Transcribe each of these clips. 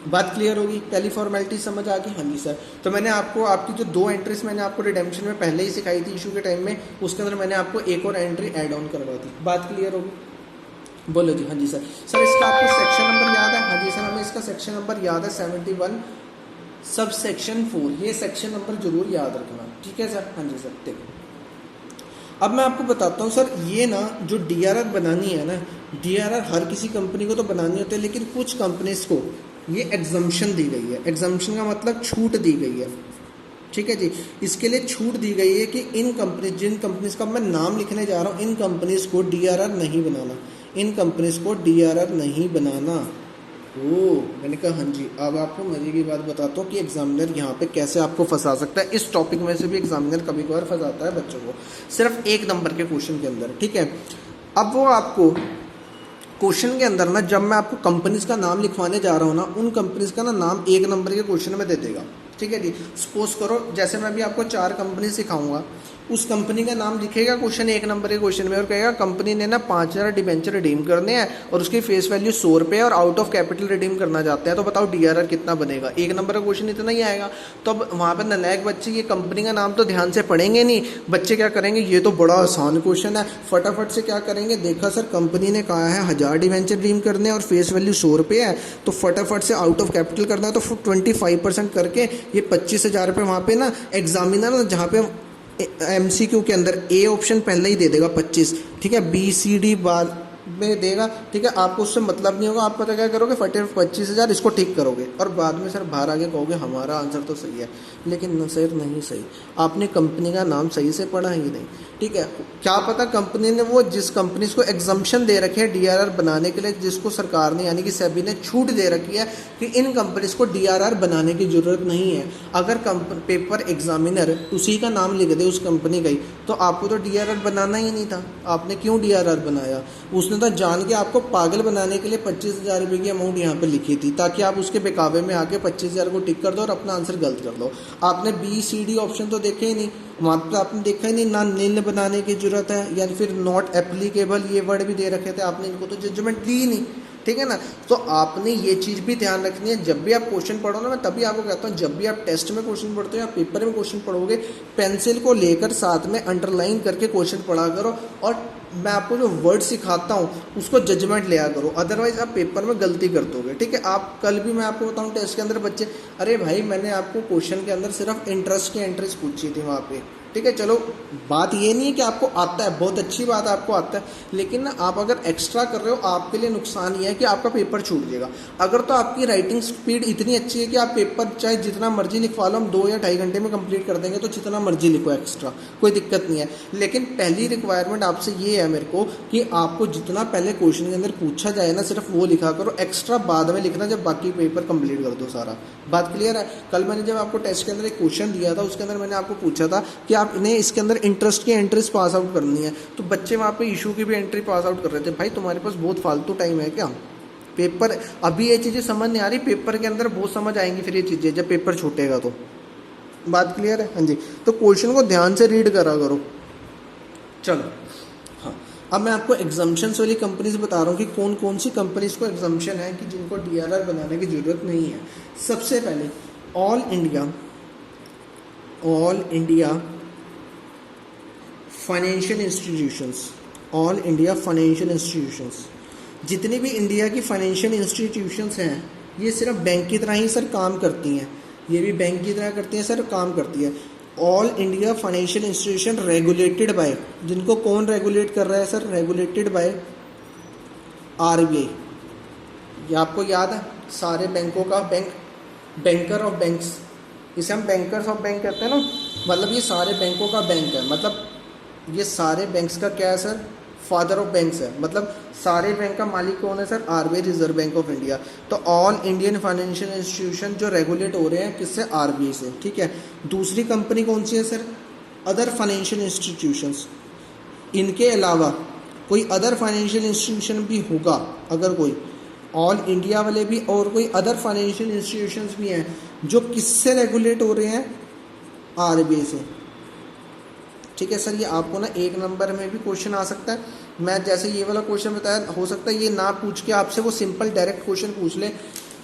बात क्लियर होगी, पहली फॉर्मेलिटी समझ आ गई। हाँ जी सर। तो मैंने आपको आपकी जो 2 एंट्रीज मैंने आपको रिडेम्पशन में पहले ही सिखाई थी इशू के टाइम में, उसके अंदर मैंने आपको एक और एंट्री ऐड ऑन करवा दी। बात क्लियर होगी, बोलो जी। हाँ जी सर। सर इसका आपको सेक्शन नंबर याद है? हाँ जी सर, हमें इसका सेक्शन नंबर याद है 71 सब सेक्शन 4। ये सेक्शन नंबर जरूर याद रखना, ठीक है सर। हाँ जी सर। देखो अब मैं आपको बताता हूँ सर, ये ना जो डीआरआर बनानी है ना, डीआरआर हर किसी कंपनी को तो बनानी होती है, लेकिन कुछ कंपनीज को ये एग्जम्पशन दी गई है। एग्जम्पशन का मतलब छूट दी गई है, ठीक है जी। इसके लिए छूट दी गई है कि इन कंपनी, जिन कंपनीज का मैं नाम लिखने जा रहा हूँ, इन कंपनीज को डीआरआर नहीं बनाना, इन कंपनीज को डीआरआर नहीं बनाना। ओ, मैंने कहा हाँ जी। अब आपको मजे की बात बताता हूँ कि एग्जामिनर यहाँ पे कैसे आपको फंसा सकता है। इस टॉपिक में से भी एग्जामिनर कभी कभार फंसाता है बच्चों को, सिर्फ 1 नंबर के क्वेश्चन के अंदर, ठीक है। अब वो आपको क्वेश्चन के अंदर ना, जब मैं आपको कंपनीज का नाम लिखवाने जा रहा हूँ ना, उन कंपनीज का ना नाम 1 नंबर के क्वेश्चन में दे देगा, ठीक है जी। सपोज करो जैसे मैं भी आपको 4 कंपनी सिखाऊंगा, उस कंपनी का नाम लिखेगा क्वेश्चन 1 नंबर के क्वेश्चन में, और कहेगा कंपनी ने ना 5,000 डिबेंचर रिडीम करने हैं और उसकी फेस वैल्यू 100 रुपये और आउट ऑफ कैपिटल रिडीम करना चाहते हैं, तो बताओ डीआरआर कितना बनेगा। 1 नंबर का क्वेश्चन इतना ही आएगा। तो अब वहाँ पर नलायक बच्चे ये कंपनी का नाम तो ध्यान से पढ़ेंगे नहीं, बच्चे क्या करेंगे, ये तो बड़ा आसान क्वेश्चन है, फटाफट से क्या करेंगे, देखा सर कंपनी ने कहा है 1000 डिबेंचर रिडीम करने और फेस वैल्यू 100 रुपये है, तो फटाफट से आउट ऑफ कैपिटल करना है, तो 25% करके ये 25,000 रुपये वहाँ पे ना एग्जामिनर, जहाँ पे एमसीक्यू के अंदर ए ऑप्शन पहले ही दे देगा 25, ठीक है, बी सी डी बाद में देगा, ठीक है। आपको उससे मतलब नहीं होगा, आप पता क्या करोगे, फटे 25,000 इसको ठीक करोगे और बाद में सर बाहर आके कहोगे हमारा आंसर तो सही है, लेकिन न सर नहीं सही, आपने कंपनी का नाम सही से पढ़ा ही नहीं, ठीक है। क्या पता कंपनी ने वो जिस कंपनी को एग्जम्पशन दे रखे हैं डीआरआर बनाने के लिए, जिसको सरकार ने यानी कि सेबी ने छूट दे रखी है कि इन कंपनीज को डीआरआर बनाने की ज़रूरत नहीं है, अगर पेपर एग्जामिनर उसी का नाम लिख दे उस कंपनी का ही, तो आपको तो डीआरआर बनाना ही नहीं था। आपने क्यों डीआरआर बनाया? उसने तो जान के आपको पागल बनाने के लिए 25,000 रुपये की अमाउंट यहाँ पे लिखी थी, ताकि आप उसके बेकावे में आके 25,000 को टिक कर दो और अपना आंसर गलत कर दो। आपने बी सी डी ऑप्शन तो देखे ही नहीं, वहाँ पर आपने देखा ही नहीं, ना नील बनाने की जरूरत है या फिर नॉट एप्लीकेबल ये वर्ड भी दे रखे थे, आपने इनको तो जजमेंट दी ही नहीं, ठीक है ना। तो आपने ये चीज़ भी ध्यान रखनी है, जब भी आप क्वेश्चन पढ़ो ना, मैं तभी आपको कहता हूँ, जब भी आप टेस्ट में क्वेश्चन पढ़ते हो या पेपर में क्वेश्चन पढ़ोगे, पेंसिल को लेकर साथ में अंडरलाइन करके क्वेश्चन पढ़ा करो, और मैं आपको जो वर्ड सिखाता हूँ उसको जजमेंट लिया करो, अदरवाइज आप पेपर में गलती कर दोगे, ठीक है। आप कल भी मैं आपको बताऊँ टेस्ट के अंदर बच्चे, अरे भाई मैंने आपको क्वेश्चन के अंदर सिर्फ इंटरेस्ट की एंट्रीज पूछी थी वहाँ पे, ठीक है। चलो बात ये नहीं है कि आपको आता है, बहुत अच्छी बात है आपको आता है, लेकिन ना आप अगर एक्स्ट्रा कर रहे हो आपके लिए नुकसान ये है कि आपका पेपर छूट जाएगा। अगर तो आपकी राइटिंग स्पीड इतनी अच्छी है कि आप पेपर चाहे जितना मर्जी लिखवा लो, हम 2 या 2.5 घंटे में कंप्लीट कर देंगे, तो जितना मर्जी लिखो एक्स्ट्रा, कोई दिक्कत नहीं है। लेकिन पहली रिक्वायरमेंट आपसे ये है मेरे को कि आपको जितना पहले क्वेश्चन के अंदर पूछा जाए ना, सिर्फ वो लिखा करो, एक्स्ट्रा बाद में लिखना जब बाकी पेपर कंप्लीट कर दो सारा। बात क्लियर है? कल मैंने जब आपको टेस्ट के अंदर एक क्वेश्चन दिया था, उसके अंदर मैंने आपको पूछा था कि आप इन्हें इसके अंदर इंटरेस्ट की एंट्रीज पास आउट करनी है, तो बच्चे वहाँ पे इशू की भी एंट्री पास आउट कर रहे थे। भाई तुम्हारे पास बहुत फालतू टाइम है क्या? पेपर अभी ये चीज़ें समझ नहीं आ रही, पेपर के अंदर बहुत समझ आएंगी फिर ये चीज़ें जब पेपर छूटेगा तो। बात क्लियर है? हाँ जी। तो क्वेश्चन को ध्यान से रीड करा करो। चलो हाँ, अब मैं आपको एग्जाम्पशंस वाली कंपनीज बता रहा हूँ कि कौन कौन सी कंपनीज को एग्जाम्पशन है कि जिनको डीआरआर बनाने की ज़रूरत नहीं है। सबसे पहले all India financial institutions, all India financial institutions, जितनी भी इंडिया की फाइनेंशियल इंस्टीट्यूशंस हैं, ये सिर्फ बैंक की तरह ही सर काम करती हैं, ये भी बैंक की तरह करती हैं सर, काम करती है। All India financial institution regulated by, जिनको कौन रेगुलेट कर रहा है सर? Regulated by RBI. ये आपको याद है, सारे बैंकों का बैंक, बैंकर ऑफ बैंक्स, इसे हम बैंकर्स ऑफ बैंक कहते हैं ना, मतलब ये सारे बैंकों का बैंक है, मतलब ये सारे बैंक्स का क्या है सर? फादर ऑफ बैंक्स है, मतलब सारे बैंक का मालिक कौन है sir? RBI, reserve bank of India. तो ऑल इंडियन फाइनेंशियल इंस्टीट्यूशन जो रेगुलेट हो रहे हैं किससे? आरबीआई से, ठीक है। दूसरी कंपनी कौन सी है सर? Other financial institutions. इनके अलावा कोई अदर फाइनेंशियल इंस्टीट्यूशन भी होगा, अगर कोई ऑल इंडिया वाले भी और कोई अदर फाइनेंशियल इंस्टीट्यूशंस भी हैं जो किससे रेगुलेट हो रहे हैं? आरबीआई से, ठीक है सर। ये आपको ना 1 नंबर में भी क्वेश्चन आ सकता है। मैं जैसे ये वाला क्वेश्चन बताया, हो सकता है ये ना पूछ के आपसे वो सिंपल डायरेक्ट क्वेश्चन पूछ ले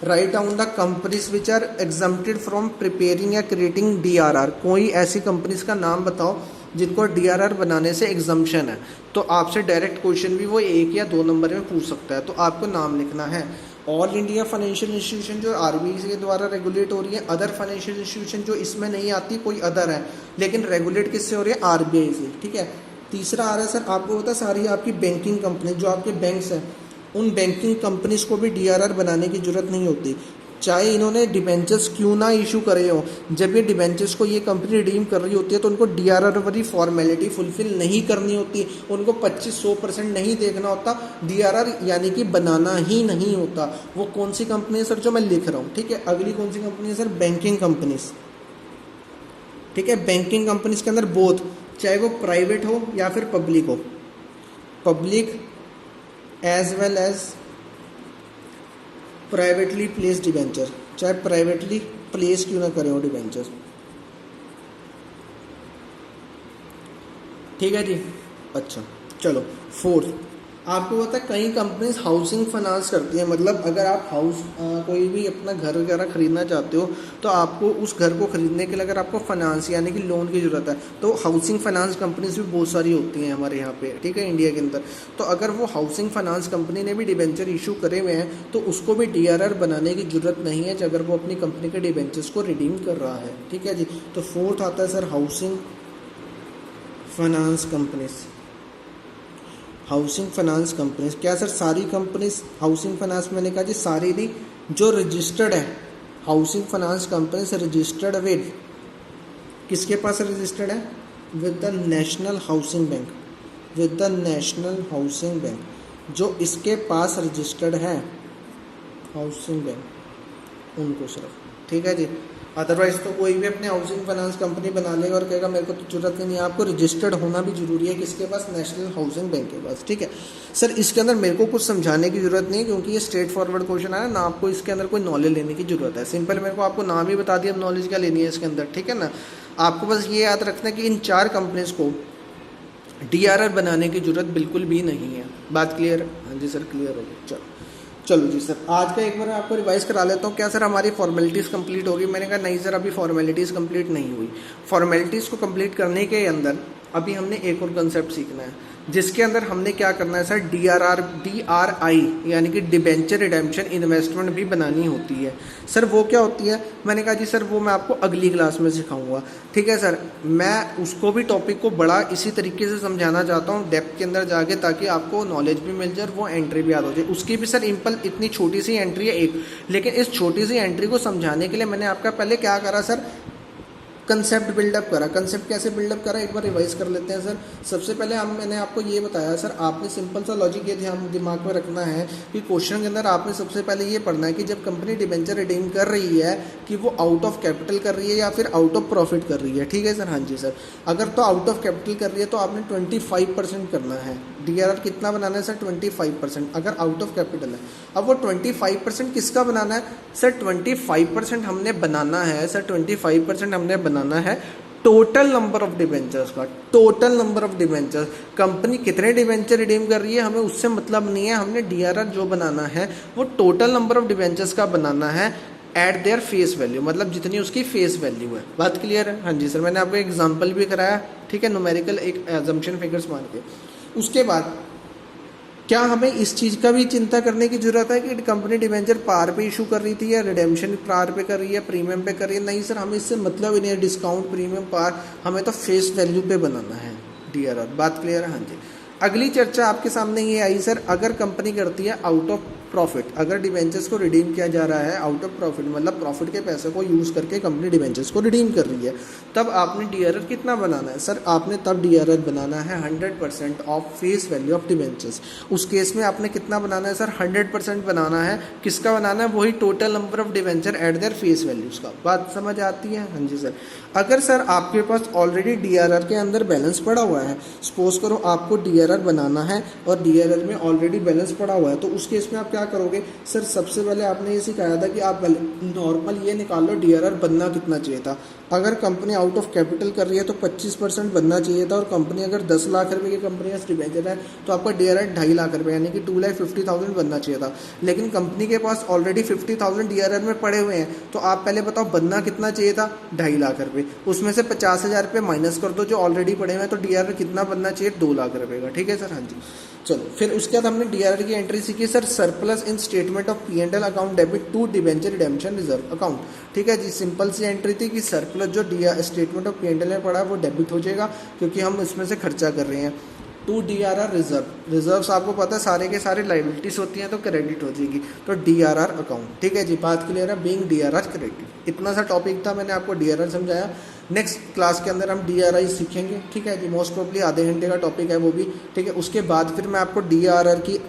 write down the companies which are exempted from preparing या क्रिएटिंग DRR। कोई ऐसी कंपनीज का नाम बताओ जिनको DRR बनाने से एग्जम्पशन है। तो आपसे डायरेक्ट क्वेश्चन भी वो 1 या 2 नंबर में पूछ सकता है, तो आपको नाम लिखना है। ऑल इंडिया फाइनेंशियल इंस्टीट्यूशन जो RBI के द्वारा रेगुलेट हो रही है, अदर फाइनेंशियल इंस्टीट्यूशन जो इसमें नहीं आती, कोई अदर है लेकिन रेगुलेट किससे हो रही है, RBI से, ठीक है। तीसरा आ रहा है सर, आपको पता है सारी आपकी बैंकिंग कंपनी जो आपके बैंक्स हैं, उन बैंकिंग कंपनीज को भी DRR बनाने की जरूरत नहीं होती, चाहे इन्होंने डिबेंचर्स क्यों ना इशू करे हो। जब ये डिबेंचर्स को ये कंपनी रिडीम कर रही होती है तो उनको DRR वाली फॉर्मेलिटी फुलफिल नहीं करनी होती, उनको 25-100% नहीं देखना होता, DRR यानी कि बनाना ही नहीं होता। वो कौन सी कंपनी है सर जो मैं लिख रहा हूँ, ठीक है। अगली कौन सी कंपनी है सर, बैंकिंग कंपनीज, ठीक है। बैंकिंग कंपनीज के अंदर बोथ, चाहे वो प्राइवेट हो या फिर पब्लिक हो, public as well as privately place debenture, चाहे प्राइवेटली प्लेस क्यों ना करें वो डिबेंचर, ठीक है जी। अच्छा चलो, फोर्थ, आपको पता है कई कंपनीज हाउसिंग फाइनेंस करती हैं, मतलब अगर आप कोई भी अपना घर वगैरह खरीदना चाहते हो तो आपको उस घर को खरीदने के लिए अगर आपको फाइनेंस यानी कि लोन की ज़रूरत है तो हाउसिंग फाइनेंस कंपनीज भी बहुत सारी होती हैं हमारे यहाँ पे, ठीक है, इंडिया के अंदर। तो अगर वो हाउसिंग फाइनेंस कंपनी ने भी डिबेंचर इशू करे हुए हैं तो उसको भी DRR बनाने की ज़रूरत नहीं है अगर वो अपनी कंपनी के डिबेंचर्स को रिडीम कर रहा है, ठीक है जी। तो फोर्थ आता है sir housing finance companies. Housing finance companies क्या सर, सारी कंपनीज हाउसिंग फाइनेंस, मैंने कहा जी सारी नहीं, जो रजिस्टर्ड है housing finance companies registered with, किसके पास रजिस्टर्ड है, with the national housing bank, with the national housing bank, जो इसके पास रजिस्टर्ड है हाउसिंग बैंक उनको सिर्फ, ठीक है जी। अदरवाइज तो कोई भी अपने हाउसिंग फाइनेंस कंपनी बना लेगा और कहेगा मेरे को तो जरूरत नहीं है, आपको रजिस्टर्ड होना भी जरूरी है, किसके पास, नेशनल हाउसिंग बैंक के पास, ठीक है। सर इसके अंदर मेरे को कुछ समझाने की जरूरत नहीं है क्योंकि ये स्ट्रेट फॉरवर्ड क्वेश्चन है ना, आपको इसके अंदर कोई नॉलेज लेने की जरूरत है, सिंपल मेरे को आपको नाम ही बता दिया, अब नॉलेज क्या लेनी है इसके अंदर, ठीक है ना। आपको बस ये याद रखना है कि इन 4 कंपनीज को DRR बनाने की जरूरत बिल्कुल भी नहीं है। बात क्लियर है? हाँ जी सर क्लियर हो गई। चलो जी सर, आज का एक बार आपको रिवाइज करा लेता हूँ। क्या सर हमारी फॉर्मेलिटीज़ कंप्लीट होगी? मैंने कहा नहीं सर, अभी फॉर्मेलिटीज़ कंप्लीट नहीं हुई। फॉर्मेलिटीज़ को कंप्लीट करने के अंदर अभी हमने एक और कंसेप्ट सीखना है, जिसके अंदर हमने क्या करना है सर, DRI यानी कि डिबेंचर रिडेम्पशन इन्वेस्टमेंट भी बनानी होती है। सर वो क्या होती है? मैंने कहा जी सर वो मैं आपको अगली क्लास में सिखाऊंगा, ठीक है सर। मैं उसको भी टॉपिक को बड़ा इसी तरीके से समझाना चाहता हूँ डेप्थ के अंदर जाके, ताकि आपको नॉलेज भी मिल जाए और वो एंट्री भी याद हो जाए। उसकी भी सर इतनी छोटी सी एंट्री है एक, लेकिन इस छोटी सी एंट्री को समझाने के लिए मैंने आपका पहले क्या करा सर, कंसेप्ट बिल्डअप करा। कंसेप्ट कैसे बिल्डअप करा एक बार रिवाइज कर लेते हैं सर। सबसे पहले मैंने आपको ये बताया सर, आपने सिंपल सा लॉजिक ये ध्यान दिमाग में रखना है कि क्वेश्चन के अंदर आपने सबसे पहले ये पढ़ना है कि जब कंपनी डिबेंचर रिडीम कर रही है कि वो आउट ऑफ कैपिटल कर रही है या फिर आउट ऑफ प्रॉफिट कर रही है, ठीक है सर। हाँ जी सर, अगर तो आउट ऑफ कैपिटल कर रही है तो आपने 25% करना है। DRR कितना बनाना है सर? 25%, अगर आउट ऑफ कैपिटल है। अब वो 25% किसका बनाना है सर? 25% हमने बनाना है सर, 25% हमने बनाना है टोटल नंबर ऑफ डिबेंचर्स का। Total number of debentures, company कितने डिबेंचर रिडीम कर रही है हमें उससे मतलब नहीं है, हमने DRR जो बनाना है वो टोटल नंबर ऑफ डिबेंचर्स का बनाना है एट देयर फेस वैल्यू, मतलब जितनी उसकी फेस वैल्यू है। बात क्लियर है? हाँ जी सर, मैंने आपको एग्जांपल भी कराया, ठीक है, न्यूमेरिकल एक अजम्पशन फिगर्स मान के। उसके बाद क्या हमें इस चीज़ का भी चिंता करने की जरूरत है कि कंपनी डिबेंचर पार पे इशू कर रही थी या रिडेम्पशन पार पे कर रही है, प्रीमियम पे कर रही है? नहीं सर, हमें इससे मतलब ही नहीं है, डिस्काउंट प्रीमियम पार, हमें तो फेस वैल्यू पे बनाना है DRR। बात क्लियर है? हाँ जी। अगली चर्चा आपके सामने ये आई सर, अगर कंपनी करती है आउट ऑफ प्रॉफिट, अगर डिबेंचर्स को रिडीम किया जा रहा है आउट ऑफ प्रॉफिट, मतलब प्रॉफिट के पैसे को यूज़ करके कंपनी डिबेंचर्स को रिडीम कर रही है, तब आपने DRR कितना बनाना है सर? आपने तब DRR बनाना है 100% of face value of debentures. उस केस में आपने कितना बनाना है सर? 100% बनाना है। किसका बनाना है? वही total number of debenture eight their face values का। बात समझ आती है? हाँ जी सर। अगर सर आपके पास ऑलरेडी DRR के अंदर बैलेंस पड़ा हुआ है, सपोज करो आपको DRR बनाना है और DRR में ऑलरेडी बैलेंस पड़ा हुआ है, तो उस केस में आप क्या क्या करोगे सर, सबसे पहले आपने ये सिखाया था कि आप नॉर्मल ये निकाल लो DRR बनना कितना चाहिए था। अगर कंपनी आउट ऑफ कैपिटल कर रही है तो 25% बनना चाहिए था, और कंपनी अगर 10 लाख रुपए की कंपनी का डिबेंचर है तो आपका DRR 2.5 लाख रुपए यानी कि 2,50,000 बनना चाहिए था। लेकिन कंपनी के पास ऑलरेडी 50,000 DRR में पड़े हुए हैं, तो आप पहले बताओ बनना कितना चाहिए था, 2.5 लाख रुपए। उसमें से 50,000 रुपये माइनस कर दो जो ऑलरेडी पड़े हुए हैं, तो DRR कितना बनना चाहिए, 2 लाख रुपए का। ठीक है सर, हाँ जी। चलो फिर उसके बाद हमने DRR की एंट्री सीखी sir, surplus in statement of P&L account debit to debenture redemption reserve account. ठीक है जी, सिंपल सी एंट्री थी कि सरप्लस जो स्टेटमेंट ऑफ P&L में पड़ा है वो डेबिट हो जाएगा क्योंकि हम इसमें से खर्चा कर रहे हैं। टू DRR रिजर्व, रिजर्व्स आपको पता है सारे के सारे लाइबिलिटीज होती हैं तो क्रेडिट हो जाएगी, तो DRR अकाउंट। ठीक है जी, बात क्लियर है, बीइंग DRR क्रेडिट। इतना सा टॉपिक था, मैंने आपको DRR समझाया। नेक्स्ट क्लास के अंदर हम DRI सीखेंगे। ठीक है जी, मोस्ट प्रॉब्ली आधे घंटे का टॉपिक है वो भी। ठीक है, उसके बाद फिर मैं आपको DRR की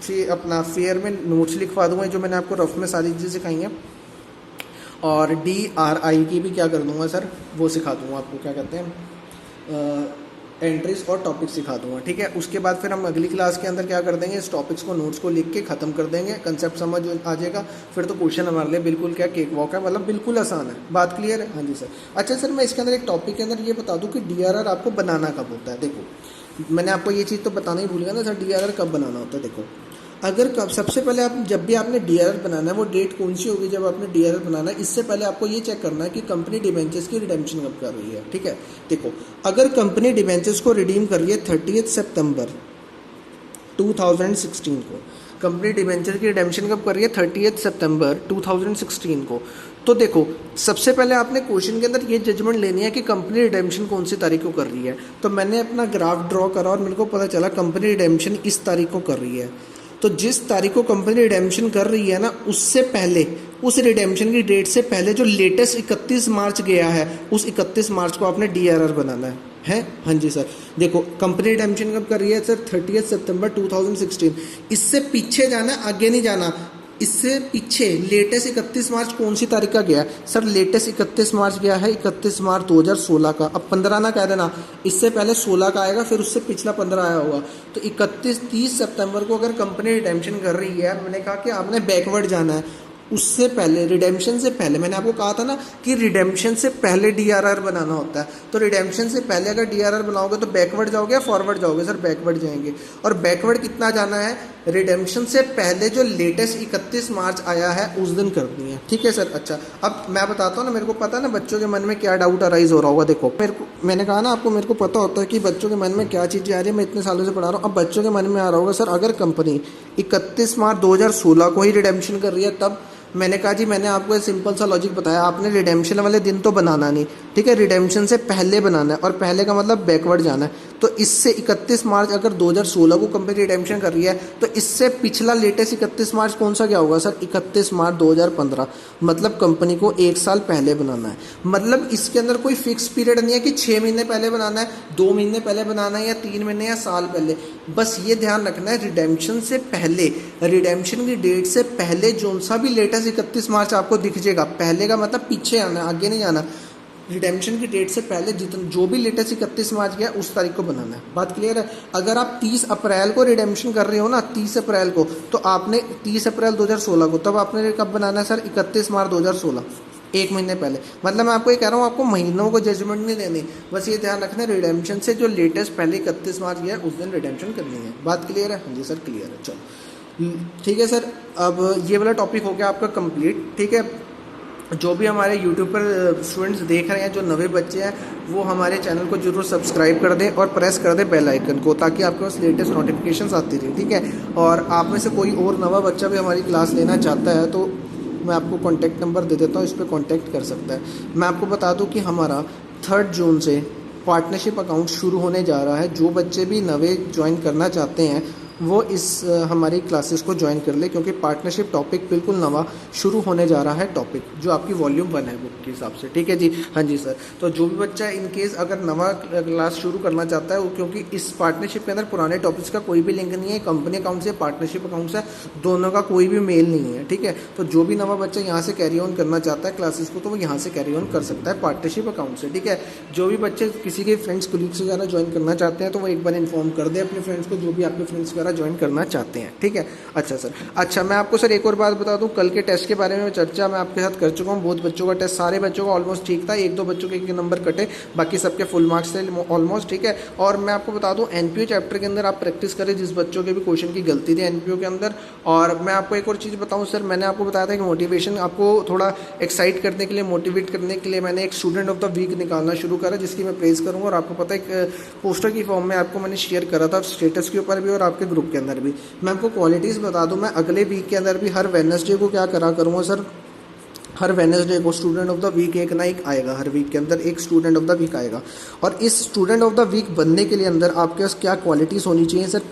फिर अपना फेयर में नोट्स लिखवा दूंगा जो मैंने आपको रफ में सारी चीज़ें सिखाई हैं, और DRI की भी क्या कर दूंगा सर, वो सिखा दूंगा आपको, क्या कहते हैं, एंट्रीज और टॉपिक सिखा दूंगा। ठीक है, उसके बाद फिर हम अगली क्लास के अंदर क्या कर देंगे, इस टॉपिक्स को नोट्स को लिख के ख़त्म कर देंगे, कंसेप्ट समझ आ जाएगा। फिर तो क्वेश्चन हमारे लिए बिल्कुल क्या केक वॉक है, मतलब बिल्कुल आसान है। बात क्लियर है, हाँ जी सर। अच्छा सर, मैं इसके अंदर एक टॉपिक के अंदर ये बता दूँ कि DRR आपको बनाना कब होता है। देखो मैंने आपको ये चीज़ तो बताना ही भूल गया ना सर, DRR कब बनाना होता है। देखो अगर कब, सबसे पहले आप जब भी आपने DRR बनाना है वो डेट कौन सी होगी जब आपने DRR बनाना है, इससे पहले आपको ये चेक करना है कि कंपनी डिबेंचर्स की रिडेम्पशन कब कर रही है। ठीक है, देखो अगर कंपनी डिबेंचर्स को रिडीम कर रही है 30 सितंबर 2016 को, कंपनी डिबेंचर की रिडेम्पशन कब कर रही है, 30 सितंबर 2016 को, तो देखो सबसे पहले आपने क्वेश्चन के अंदर ये जजमेंट लेनी है कि कंपनी रिडेम्पशन कौन सी तारीख को कर रही है। तो मैंने अपना ग्राफ ड्रॉ करा और मेरे को पता चला कंपनी रिडेम्पशन इस तारीख को कर रही है। तो जिस तारीख को कंपनी रिडेम्पशन कर रही है ना, उससे पहले, उस रिडेम्पशन की डेट से पहले जो लेटेस्ट 31 मार्च गया है, उस 31 मार्च को आपने DRR बनाना है। हाँ जी सर। देखो कंपनी रिडेम्पशन कब कर रही है सर, 30 सितंबर 2016। इससे पीछे जाना, आगे नहीं जाना। इससे पीछे लेटेस्ट 31 मार्च कौन सी तारीख का गया सर, लेटेस्ट 31 मार्च गया है 31 मार्च 2016 का। अब 15 ना कह देना, इससे पहले 16 का आएगा, फिर उससे पिछला 15 आया होगा। तो 30 सितंबर को अगर कंपनी रिडेम्पशन कर रही है, मैंने कहा कि आपने बैकवर्ड जाना है, उससे पहले, रिडेम्पशन से पहले, मैंने आपको कहा था ना कि रिडेम्पशन से पहले DRR बनाना होता है। तो रिडेम्पशन से पहले अगर DRR बनाओगे तो बैकवर्ड जाओगे या फॉरवर्ड जाओगे सर, बैकवर्ड जाएंगे। और बैकवर्ड कितना जाना है, रिडेम्पशन से पहले जो लेटेस्ट 31 मार्च आया है उस दिन करनी है। ठीक है सर। अच्छा, अब मैं बताता हूँ ना, मेरे को पता है ना बच्चों के मन में क्या डाउट अराइज हो रहा होगा। देखो मैंने कहा ना आपको, मेरे को पता होता है कि बच्चों के मन में क्या चीज़ें आ रही है, मैं इतने सालों से पढ़ा रहा हूँ। अब बच्चों के मन में आ रहा होगा सर, अगर कंपनी 31 मार्च 2016 को ही रिडेम्पशन कर रही है तब। मैंने कहा जी, मैंने आपको एक सिंपल सा लॉजिक बताया, आपने रिडेम्पशन वाले दिन तो बनाना नहीं। ठीक है, रिडेम्पशन से पहले बनाना है, और पहले का मतलब बैकवर्ड जाना है। तो इससे 31 मार्च अगर 2016 को कंपनी रिडेम्पशन कर रही है, तो इससे पिछला लेटेस्ट 31 मार्च कौन सा क्या होगा सर, 31 मार्च 2015। मतलब कंपनी को 1 साल पहले बनाना है। मतलब इसके अंदर कोई फिक्स पीरियड नहीं है कि 6 महीने पहले बनाना है, 2 महीने पहले बनाना है, या 3 महीने या साल पहले। बस ये ध्यान रखना है, रिडेम्पशन से पहले, रिडेम्पशन की डेट से पहले जो सा भी लेटेस्ट 31 मार्च आपको दिख जाएगा, पहले का मतलब पीछे आना है, आगे नहीं जाना। रिडेम्पशन की डेट से पहले जितना जो भी लेटेस्ट 31 मार्च गया उस तारीख को बनाना है। बात क्लियर है। अगर आप 30 अप्रैल को रिडेम्पशन कर रहे हो ना, 30 अप्रैल को, तो आपने 30 अप्रैल 2016 को, तब आपने कब बनाना है सर, 31 मार्च 2016, 1 महीने पहले। मतलब मैं आपको ये कह रहा हूँ, आपको महीनों को जजमेंट नहीं देनी, बस ये ध्यान रखना है रिडेम्पशन से जो लेटेस्ट पहले 31 मार्च गया उस दिन रिडेम्पशन करनी है। बात क्लियर है, हाँ जी सर क्लियर है। चलो ठीक है सर, अब ये वाला टॉपिक हो गया आपका कंप्लीट। ठीक है, जो भी हमारे यूट्यूब पर स्टूडेंट्स देख रहे हैं, जो नवे बच्चे हैं, वो हमारे चैनल को जरूर सब्सक्राइब कर दें और प्रेस कर दें बेल आइकन को, ताकि आपके पास लेटेस्ट नोटिफिकेशंस आती रहे। ठीक है, और आप में से कोई और नवा बच्चा भी हमारी क्लास लेना चाहता है तो मैं आपको कॉन्टैक्ट नंबर दे देता हूँ, इस पर कॉन्टैक्ट कर सकता है। मैं आपको बता दूँ कि हमारा 3 जून से पार्टनरशिप अकाउंट शुरू होने जा रहा है। जो बच्चे भी नवे ज्वाइन करना चाहते हैं वो इस हमारी क्लासेस को ज्वाइन कर ले, क्योंकि पार्टनरशिप टॉपिक बिल्कुल नवा शुरू होने जा रहा है, टॉपिक जो आपकी वॉल्यूम 1 है बुक के हिसाब से। ठीक है जी, हाँ जी सर। तो जो भी बच्चा इन केस अगर नवा क्लास शुरू करना चाहता है, वो क्योंकि इस पार्टनरशिप के अंदर पुराने टॉपिक्स का कोई भी लिंक नहीं है, कंपनी अकाउंट से पार्टनरशिप अकाउंट से दोनों का कोई भी मेल नहीं है। ठीक है, तो जो भी नवा बच्चा यहाँ से कैरी ऑन करना चाहता है क्लासेस को, तो वो यहाँ से कैरी ऑन कर सकता है पार्टनरशिप अकाउंट से। ठीक है, जो भी बच्चे किसी के फ्रेंड्स कोलीग्स वगैरह ज्वाइन करना चाहते हैं तो वो एक बार इन्फॉर्म कर दे अपने फ्रेंड्स को, जो भी आपके फ्रेंड्स वगैरह हमारा ज्वाइन करना चाहते हैं, ठीक है। अच्छा सर, अच्छा मैं आपको सर एक और बात बता दूं, कल के टेस्ट के बारे में चर्चा मैं आपके साथ कर चुका हूं। बहुत बच्चों का टेस्ट, सारे बच्चों का ऑलमोस्ट ठीक था, एक दो बच्चों के नंबर कटे, बाकी सबके फुल मार्क्स थे ऑलमोस्ट, ठीक है। और मैं आपको बता दूं एनपीओ चैप्टर के अंदर आप प्रैक्टिस करें जिस बच्चों के भी क्वेश्चन की गलती थी एनपीओ के अंदर। और मैं आपको एक और चीज़ बताऊं सर, मैंने आपको बताया था कि मोटिवेशन आपको थोड़ा एक्साइट करने के लिए, मोटिवेट करने के लिए मैंने एक स्टूडेंट ऑफ द वीक निकालना शुरू करा, जिसकी मैं प्रेज़ करूंगा। और आपको पता है एक पोस्टर की फॉर्म में आपको मैंने शेयर करा था स्टेटस के ऊपर भी और आपके ग्रुप के अंदर भी। मैं आपको क्वालिटीज़ बता दूं, मैं अगले वीक के अंदर भी हर वेडनेसडे को क्या करा करूँगा सर, हर वेडनेसडे को स्टूडेंट ऑफ द वीक एक ना एक आएगा, हर वीक के अंदर एक स्टूडेंट ऑफ द वीक आएगा। और इस स्टूडेंट ऑफ द वीक बनने के लिए अंदर आपके पास क्या क्वालिटीज़ होनी चाहिए सर।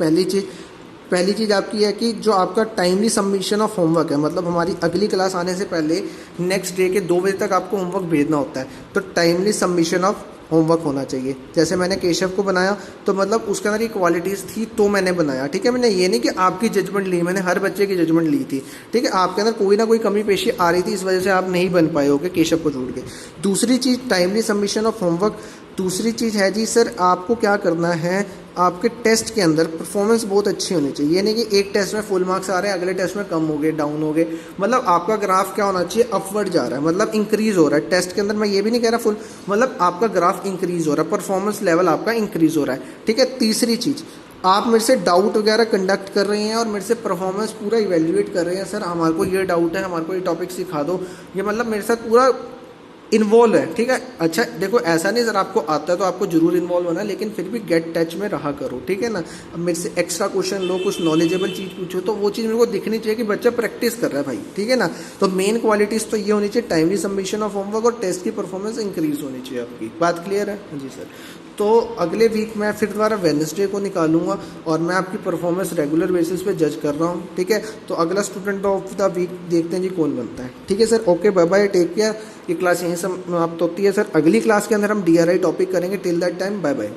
पहली चीज़ आपकी है कि जो आपका टाइमली सबमिशन ऑफ होमवर्क है, मतलब हमारी अगली क्लास आने से पहले नेक्स्ट डे के 2 बजे तक आपको होमवर्क भेजना होता है, तो टाइमली सबमिशन ऑफ होमवर्क होना चाहिए। जैसे मैंने केशव को बनाया तो मतलब उसके अंदर ये क्वालिटीज़ थी तो मैंने बनाया, ठीक है। मैंने ये नहीं कि आपकी जजमेंट ली, मैंने हर बच्चे की जजमेंट ली थी, ठीक है। आपके अंदर कोई ना कोई कमी पेशी आ रही थी, इस वजह से आप नहीं बन पाए होगे केशव को छोड़ के। दूसरी चीज़ टाइमली सबमिशन ऑफ होमवर्क। दूसरी चीज़ है जी सर, आपको क्या करना है, आपके टेस्ट के अंदर परफॉर्मेंस बहुत अच्छी होनी चाहिए। ये नहीं कि एक टेस्ट में फुल मार्क्स आ रहे हैं, अगले टेस्ट में कम हो गए, डाउन हो गए। मतलब आपका ग्राफ क्या होना चाहिए, अपवर्ड जा रहा है, मतलब इंक्रीज हो रहा है टेस्ट के अंदर। मैं ये भी नहीं कह रहा फुल, मतलब आपका ग्राफ इंक्रीज हो रहा है, परफॉर्मेंस लेवल आपका इंक्रीज हो रहा है, ठीक है। तीसरी चीज़, आप मेरे से डाउट वगैरह कंडक्ट कर रहे हैं और मेरे से परफॉर्मेंस पूरा इवेल्युएट कर रहे हैं, सर हमारे को ये डाउट है, हमारे को ये टॉपिक सिखा दो, ये मतलब मेरे साथ पूरा इन्वॉल्व है, ठीक है। अच्छा देखो, ऐसा नहीं सर आपको आता है तो आपको जरूर इन्वॉल्व होना है, लेकिन फिर भी गेट टच में रहा करो, ठीक है ना। अब मेरे से एक्स्ट्रा क्वेश्चन लो, कुछ नॉलेजेबल चीज़ पूछो, तो वो चीज़ मेरे को दिखनी चाहिए कि बच्चा प्रैक्टिस कर रहा है भाई, ठीक है ना। तो मेन क्वालिटीज़ तो ये होनी चाहिए, टाइमली सबमिशन ऑफ होमवर्क और टेस्ट की परफॉर्मेंस इंक्रीज होनी चाहिए आपकी। बात क्लियर है जी सर। तो अगले वीक मैं फिर दोबारा वेडनेसडे को निकालूंगा और मैं आपकी परफॉर्मेंस रेगुलर बेसिस पे जज कर रहा हूँ, ठीक है। तो अगला स्टूडेंट ऑफ द वीक देखते हैं जी कौन बनता है, ठीक है sir. Okay, bye bye, take care. ये क्लास यहीं समाप्त होती है सर। अगली क्लास के अंदर हम DRI टॉपिक करेंगे। Till that time bye bye.